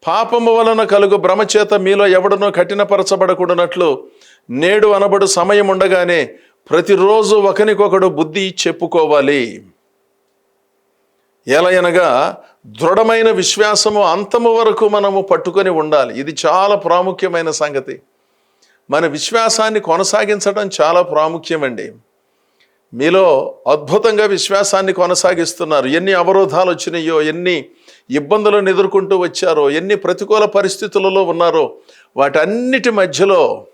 పాపము వలన కలుగు భ్రమచేత మీలో ఎవడనో కఠినపరచబడకుండానట్లు నేడు అనబడు సమయం ఉండగానే ప్రతిరోజు ఒకరికొకడు బుద్ధి చెప్పుకోవాలి. ఎలయనగా దృఢమైన విశ్వాసము అంతము వరకు మనము పట్టుకొని ఉండాలి. ఇది చాలా ప్రాముఖ్యమైన సంగతి. మన విశ్వాసాన్ని కొనసాగించడం చాలా ప్రాముఖ్యమండి. మీలో అద్భుతంగా విశ్వాసాన్ని కొనసాగిస్తున్నారు. ఎన్ని అవరోధాలు వచ్చినాయో, ఎన్ని ఇబ్బందులను ఎదుర్కొంటూ వచ్చారో, ఎన్ని ప్రతికూల పరిస్థితులలో ఉన్నారో, వాటన్నిటి మధ్యలో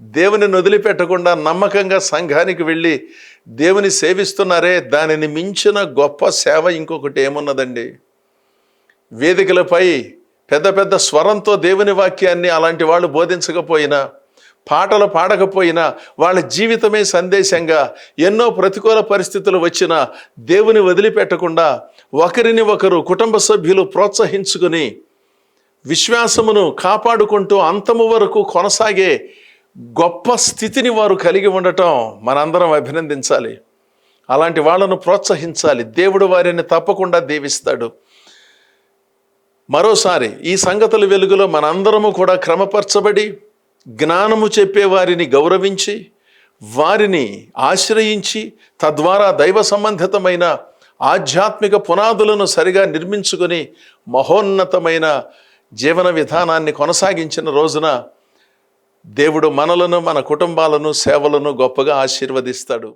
దేవుని వదిలిపెట్టకుండా నమ్మకంగా సంఘానికి వెళ్ళి దేవుని సేవిస్తున్నారే, దానిని మించిన గొప్ప సేవ ఇంకొకటి ఏమున్నదండి? వేదికలపై పెద్ద పెద్ద స్వరంతో దేవుని వాక్యాన్ని అలాంటి వాళ్ళు బోధించకపోయినా, పాటలు పాడకపోయినా, వాళ్ళ జీవితమే సందేశంగా ఎన్నో ప్రతికూల పరిస్థితులు వచ్చినా దేవుని వదిలిపెట్టకుండా ఒకరిని ఒకరు కుటుంబ సభ్యులు ప్రోత్సహించుకుని విశ్వాసమును కాపాడుకుంటూ అంతము వరకు కొనసాగే గొప్ప స్థితిని వారు కలిగి ఉండటం మనందరం అభినందించాలి. అలాంటి వాళ్ళను ప్రోత్సహించాలి. దేవుడు వారిని తప్పకుండా దీవిస్తాడు. మరోసారి ఈ సంగతుల వెలుగులో మనందరము కూడా క్రమపరచబడి జ్ఞానము చెప్పేవారిని గౌరవించి వారిని ఆశ్రయించి తద్వారా దైవ సంబంధితమైన ఆధ్యాత్మిక పునాదులను సరిగా నిర్మించుకొని మహోన్నతమైన జీవన విధానాన్ని కొనసాగించిన రోజున దేవుడు మనలను, మన కుటుంబాలను, సేవలను గొప్పగా ఆశీర్వదిస్తాడు.